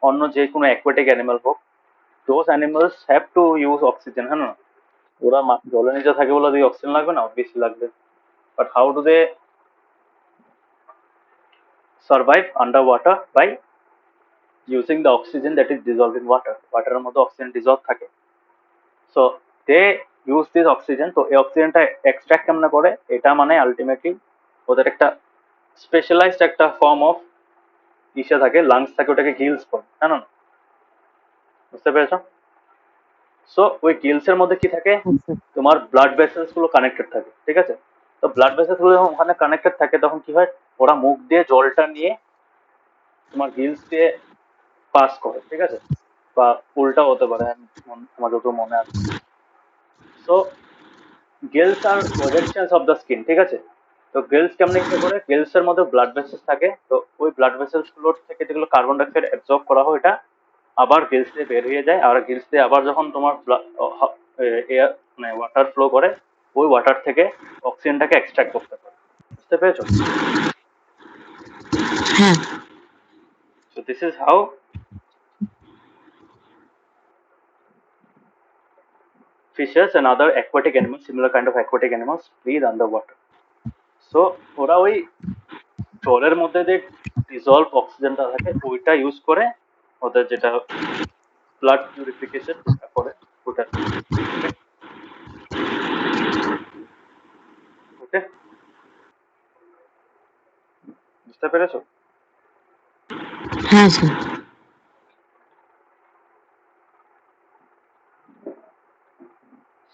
অন্য যে কোনো অ্যাকুয়াটিক অ্যানিমাল হোক, those animals have to use oxygen, হ্যাঁ না? ওরা জলে নিচে থাকে বলে ওদের অক্সিজেন লাগবে না, বেশি লাগবে। But how do they survive under water? By using the oxygen that is dissolve in water. ওয়াটারের মধ্যে অক্সিজেন ডিজলভ থাকে, so they use this oxygen. তো এই অক্সিজেনটা এক্সট্রাক্ট কেমন করে, এটা মানে আলটিমেটলি ওদের একটা স্পেশালাইজড একটা ফর্ম অফ ইসে থাকে, লাংস থাকে, ওটাকে গিলস বলে, জানো না? বুঝতে পেরেছো? সো ওই গিলস এর মধ্যে কি থাকে, তোমার ব্লাড ভেসেলস গুলো কানেক্টেড থাকে, ঠিক আছে? তো ব্লাড ভেসেলস গুলো যখন ওখানে কানেক্টেড থাকে তখন কি হয়, ওরা মুখ দিয়ে জলটা নিয়ে তোমার গিলস দিয়ে পাস করে, ঠিক আছে? বা উল্টা হতে পারে, আমার যত মনে আছে। সো গিলস আর প্রজেকশনস অফ দ্য স্কিন, ঠিক আছে? তো গিলস কেমন ইচ্ছে করে, গিলস এর মধ্যে ব্লাড ভেসেলস থাকে, তো ওই ব্লাড ভেসেলস গুলোর থেকে যেগুলো কার্বন ডাইঅক্সাইড অ্যাবজর্ব করা হয় এটা আবার গিলস দিয়ে বের হয়ে যায়, আর গিলস দিয়ে আবার যখন তোমার এয়ার মানে ওয়াটার ফ্লো করে, ওই ওয়াটার থেকে অক্সিজেনটাকে এক্সট্রাক্ট করতে পারে, বুঝতে পেরেছো? হ্যাঁ so this is how fishes and other aquatic animals, similar kind of aquatic animals, breathe underwater. So ওরা ওই জলের মধ্যে যে ডিজলভ অক্সিজেনটা থাকে ওইটা ইউজ করে ওদের যেটা ব্লাড পিউরিফিকেশন যেটা করে ওটা। ওকে, ওকে, বুঝতে পেরেছো? হ্যাঁ স্যার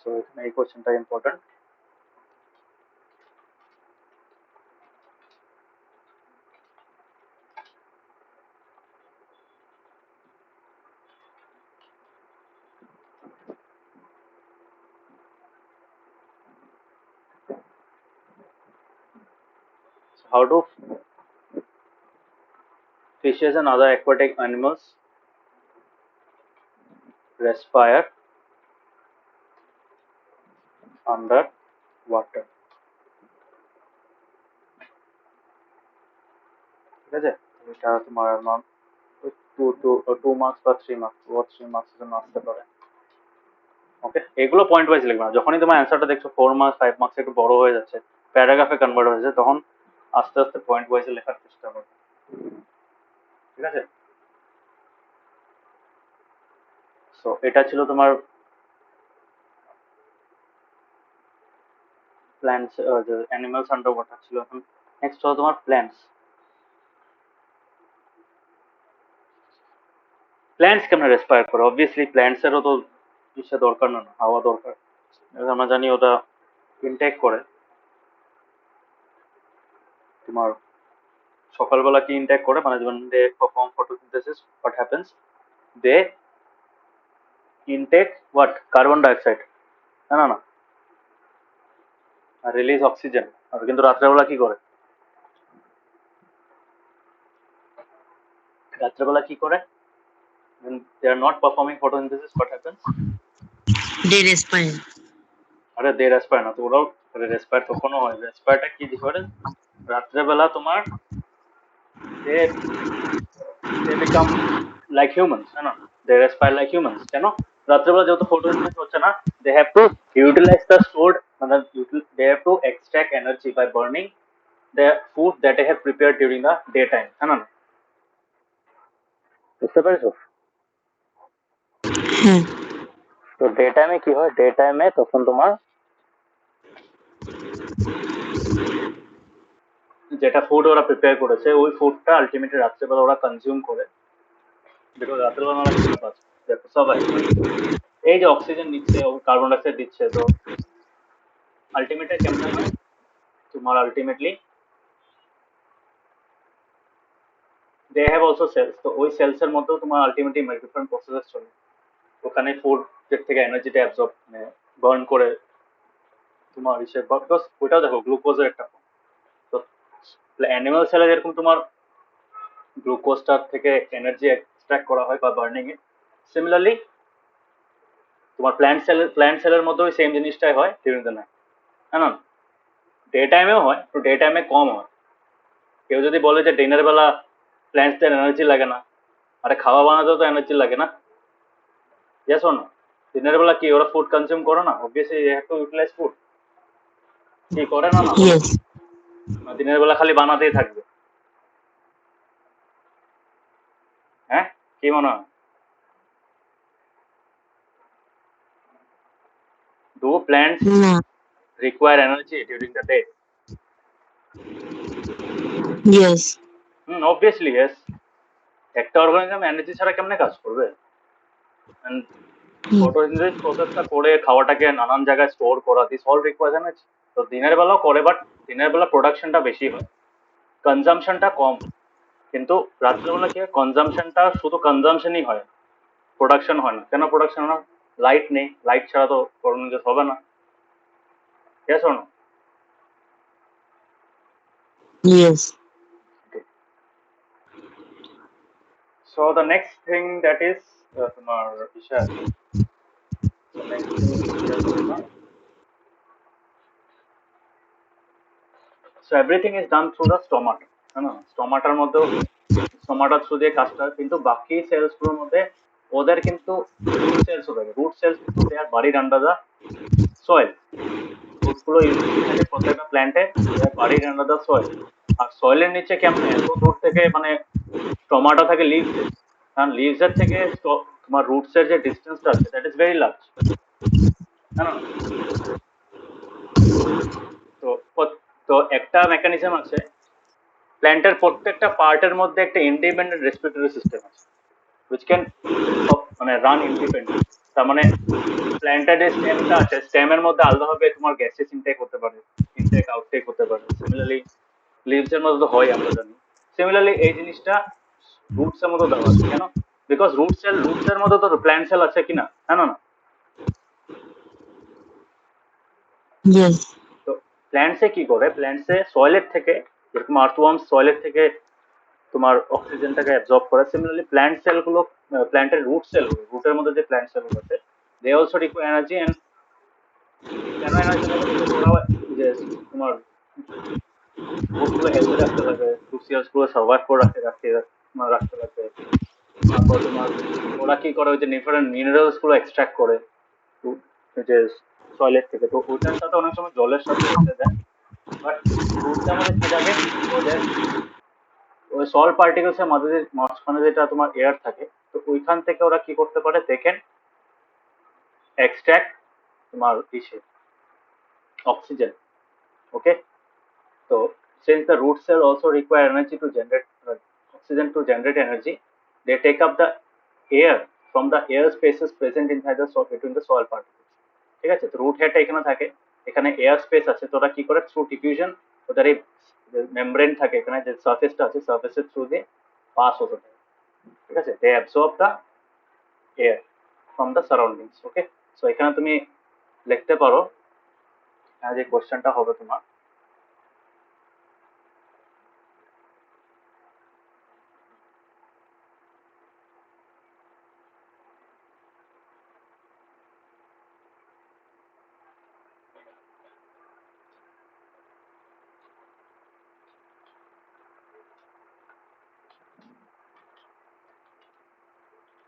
সো এখানে এই কোশ্চেনটা important. How do fishes and other aquatic animals respire under water? ঠিক আছে, এটা তোমার নন 2 মার্কস বা 3 মার্কস, 3 মার্কস জন্য আসতে পারে। ওকে, এগুলো পয়েন্ট ওয়াইজ লিখবে না। যখনই তোমার অ্যান্সারটা দেখছো 4 মার্কস 5 মার্কস একটু বড় হয়ে যাচ্ছে, প্যারাগ্রাফে কনভার্ট হয়েছে, তখন আস্তে আস্তে পয়েন্ট ওয়াইজ লেখার চেষ্টা করবে। ঠিক আছে, সো এটা ছিল তোমার প্ল্যান্টস, অ্যানিমালস আন্ডার ওয়াটার ছিল। এখন নেক্সট হলো তোমার প্ল্যান্টস। প্ল্যান্টস কেমন রেসপায়ার করে? অবভিয়াসলি প্ল্যান্টস এরও তো ইসে দরকার না, হাওয়া দরকার। আমরা জানি ওটা ইনটেক করে। তোমার সকালবেলা কি ইনটেক করে, মানে যখন they perform photosynthesis, what happens, they intake what, carbon dioxide, না না, আর রিলিজ অক্সিজেন। আর কিন্তু রাত্রেবেলা কি করে? রাত্রেবেলা কি করে? when they are not performing photosynthesis, what happens? They respire. আরে দে রেসপায়ার না তো, ওরাও রেসপায়ার তখনও হয়। রেসপায়ারটা কি ডিফারেন্স? রাত্রেবেলা তোমার দে দে বিকাম লাইক হিউম্যানস, না দে রেসপায়ার লাইক হিউম্যানস। কেন? রাত্রেবেলা যেহেতু ফটোসিনথেসিস হচ্ছে না, they have to utilise the stored, মানে they have to extract energy by burning the food that they have prepared during the day time, হ্যাঁ না? বুঝতে পেরেছো? হ্যাঁ। তো ডে টাইমে কি হয়? ডে টাইমে তখন তোমার যেটা ফুড ওরা প্রিপেয়ার করেছে, ওই ফুডটা আলটিমেটলি রাত্রেবেলা ওরা কনজিউম করে। বিকজ রাত্রেবেলা ওরা ঘুম পাচ্ছে, দেখো সবাই এই যে অক্সিজেন দিচ্ছে, কার্বন ডাইঅক্সাইড দিচ্ছে, তো আলটিমেটলি কেমন হয় তোমার? Ultimately they have also cells, তো ওই সেলস এর মধ্যেও তোমার আলটিমেটলি ডিফারেন্ট প্রসেসেস চলে। ওখানে ফুড থেকে এনার্জিটা অ্যাবজর্ব, মানে বার্ন করে তোমার ইসে, বিকজ ওইটাও দেখো গ্লুকোজের একটা form। তো অ্যানিমাল সেলে যেরকম তোমার গ্লুকোজটা থেকে এনার্জি এক্সট্রাক্ট করা হয় বা বার্নিং এ, সিমিলারলি তোমার প্ল্যান্ট সেলের মধ্যেও সেম জিনিসটাই হয় ডিউরিং দ্য নাইট, হ্যাঁ না? ডে টাইমেও হয়, তো ডে টাইমে কম হয়। কেউ যদি বলে যে দিনের বেলা প্ল্যান্টসদের এনার্জি লাগে না, আরে খাওয়া বানাতেও তো এনার্জি লাগে না, ইয়েস অর নো? দিনের বেলা কি ওরা ফুড কনজিউম করে না? Obviously they have to utilize food, কি করে না? না, Yes. দিনের বেলা খালি বানাতেই থাকবে? হ্যাঁ, কি মনে হয়? Do plants No. require energy during the day? Yes. Obviously yes. একটা অর্গানিজম এনার্জি ছাড়া কেমনে কাজ করবে? ফটোসিনথেসিস প্রসেসটা করে খাওয়াটাকে নানান জায়গায় স্টোর করা, দিস অল রিকোয়ার্স এনার্জি। তো দিনের বেলাও করে, বাট দিনের বেলা প্রোডাকশনটা বেশি হয়, কনজামশনটা কম। কিন্তু রাত্রেবেলা কি হয়? কনজামশনটা শুধু কনজামশনই হয়, প্রোডাকশন হয় না। কেন প্রোডাকশন হয় না? লাইট নেই, লাইট ছাড়া তো ফটোসিনথেসিস হবে না, yes or no? Yes. So the next thing that is তোমার Isha, the next thing is তোমার, so everything is done through the stomata, হ্যাঁ না? স্টোমাটার মধ্যেও, স্টোমাটার থ্রু দিয়ে কাজটা হয়। কিন্তু বাকি সেলস গুলোর মধ্যে ওদের কিন্তু রুট সেলস থাকে। রুট সেলস কিন্তু they are buried under the soil. Root গুলো ইউজুয়ালি থাকে প্রত্যেকটা প্ল্যান্টে, they are buried under the soil. আর সয়েলের নিচে কেমন এত দূর থেকে, মানে স্টোমাটা থাকে লিভসে, কারণ লিভসের থেকে তোমার রুটস এর যে ডিস্টেন্সটা আছে, দ্যাট ইজ ভেরি লার্জ, হ্যাঁ না? তো তো একটা মেকানিজম আছে, প্ল্যান্টের প্রত্যেকটা পার্টের মধ্যে একটা ইন্ডিপেন্ডেন্ট রেসপিরেটরি সিস্টেম আছে, which can মানে রান ইন্ডিপেন্ডেন্ট। তার মানে প্ল্যান্টের যে স্টেমটা আছে স্টেমের মধ্যে আলাদাভাবে তোমার গ্যাসেস ইনটেক হতে পারে, ইনটেক আউটটেক হতে পারে। সিমিলারলি লিভস এর মধ্যে তো হয় আমরা জানি। সিমিলারলি এই জিনিসটা রুটস এর মধ্যে দেওয়া আছে কেন? বিকজ রুটস এর মধ্যে তো প্ল্যান্ট সেল আছে কিনা, হ্যাঁ না? Yes. তো প্ল্যান্টসে কি করে, প্ল্যান্টসে সয়েলের থেকে যেরকম আর্থওয়ার্মস সয়েলের থেকে তোমার অক্সিজেনটাকে অ্যাবজর্ব করে, সিমিলারলি প্ল্যান্ট সেলগুলো, প্ল্যান্টের রুটের মধ্যে যে প্ল্যান্ট সেলগুলো আছে they also require energy. And কেন এনার্জি লাগে? বিকজ ওরাও যে তোমার রুট গুলো হেলদি রাখতে লাগে, ক্রুসিয়াস গুলো সার্ভাইভ করে রাখতে লাগে। তারপর তোমার ওরা কি করে, ওই যে ডিফারেন্ট মিনারেলস গুলো এক্সট্রাক্ট করে যে সয়েলের থেকে, তো ওইটার সাথে অনেক সময় জলের সাথে এসে দেয়। বাট রুটসের মধ্যে কি থাকে, ওদের ওই সল্ট পার্টিকেলস এর মাঝখানে যেটা তোমার এয়ার থাকে, তো ওইখান থেকে ওরা কি করতে পারে, দেখেন এক্সট্রাক্ট তোমার oxygen. Okay, so since the root cell also require energy to generate oxygen to generate energy, they take up the air from the air spaces present inside the soil between the soil particles. ঠিক আছে, তো root হেডটা এখানে থাকে, এখানে air space আছে, তো ওরা কি করে থ্রু ডিফিউশন ওদের এই মেমব্রেন থাকে এখানে যে সারফেসটা আছে, সারফেসের থ্রু দিয়ে পাস হতে থাকে। ঠিক আছে, they absorb the air from the surroundings. Okay, so এখানে তুমি লিখতে পারো যে কোশ্চেনটা হবে তোমার,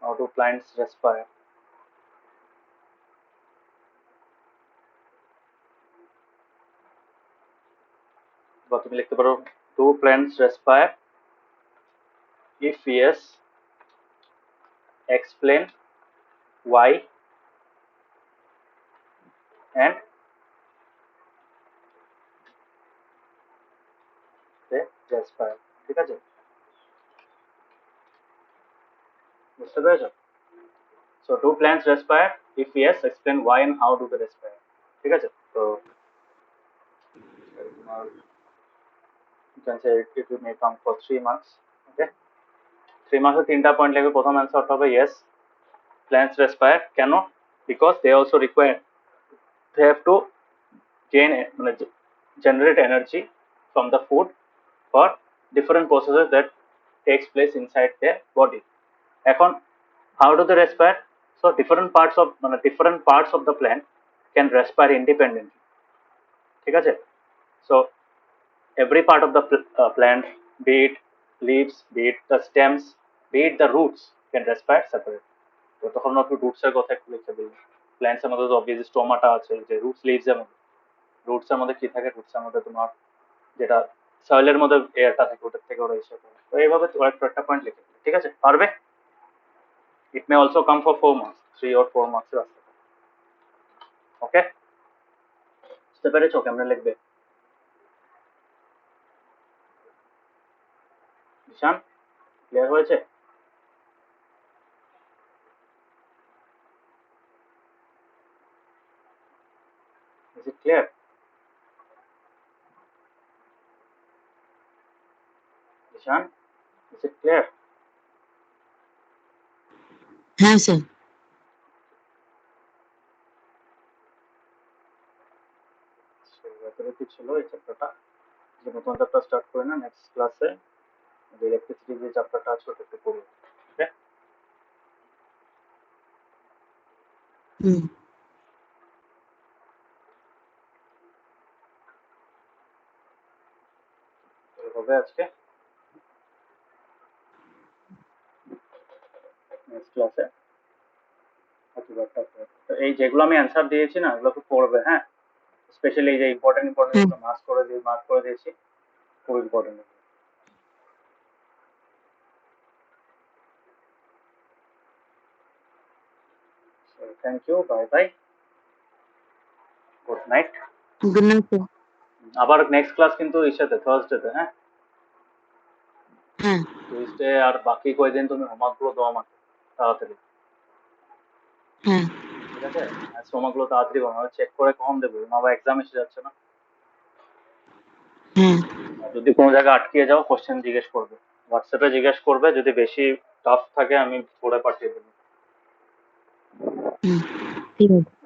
how do plants respire? বা তুমি লিখতে পারো, do plants respire? If yes, explain why and they respire। ঠিক আছে, বুঝতে পেরেছো? So do plants respire? If yes, explain why and how do they respire। ঠিক আছে, তো তোমার you can say it will may come for 3 marks। Okay, 3 marks এ 3টা point লিখবে। প্রথম অ্যান্সার হবে yes, plants respire। কেন? because they also require, they have to gain মানে generate energy from the food for different processes that takes place inside their body। এখন how do they respire? So different parts of the plant can respire independently। ঠিক আছে, so every part of the plant, be it leaves, be it the stems, be it the roots, can respire separately। তো তখন একটু roots এর কথা একটু লিখে দিই। প্ল্যান্টস এর মধ্যে তো অবভিয়াসলি স্টোমাটা আছে, যে রুটস লিভস এর মধ্যে, রুটস এর মধ্যে কি থাকে, রুটস এর মধ্যে তোমার যেটা সয়েলের মধ্যে এয়ারটা থাকে ওটার থেকে ওরা এসে করে। তো এইভাবে একটা পয়েন্ট লিখে দিলে ঠিক আছে, পারবে। It may also come for 4 marks, 3 or 4 marks আসতে পারে। ওকে, বুঝতে পেরেছো কেমনে লিখবে? ঈশান, ক্লিয়ার হয়েছে? Is it clear? Ishan, is it clear? হ্যাঁ স্যার। এতটুকু ছিল এই চ্যাপ্টারটা, যে নতুন চ্যাপ্টার স্টার্ট করে না নেক্সট ক্লাসে ইলেকট্রিসিটি যে চ্যাপ্টারটা আছে ওটা একটু পড়বো। ওকে, হুম। হবে আজকে নেক্সট ক্লাসে। তো এই যেগুলো আমি অ্যান্সার দিয়েছি না এগুলো একটু পড়বে, হ্যাঁ, স্পেশালি এই যে ইম্পর্টেন্ট যেগুলো মার্ক করে দিয়েছি, খুব important. Thank you, bye bye, good night. Good night sir. আবার নেক্সট ক্লাস কিন্তু ইসেতে থার্সডেতে, হ্যাঁ, হ্যাঁ। টুইসডে আর বাকি কয়দিন তুমি হোমওয়ার্ক গুলো দাও আমাকে তাড়াতাড়ি। হ্যাঁ। ঠিক আছে। আছে? আর সোমাগুলো তাড়াতাড়ি বানাও, চেক করে কখন দেবো, আবার এক্সাম এসে যাচ্ছে না। হ্যাঁ। আর যদি কোনো জায়গায় আটকে যাও কোশ্চেন জিজ্ঞেস করবে, হোয়াটসঅ্যাপে জিজ্ঞেস করবে, যদি বেশি টাফ থাকে আমি করে পাঠিয়ে দেবো। হুম, ঠিক আছে।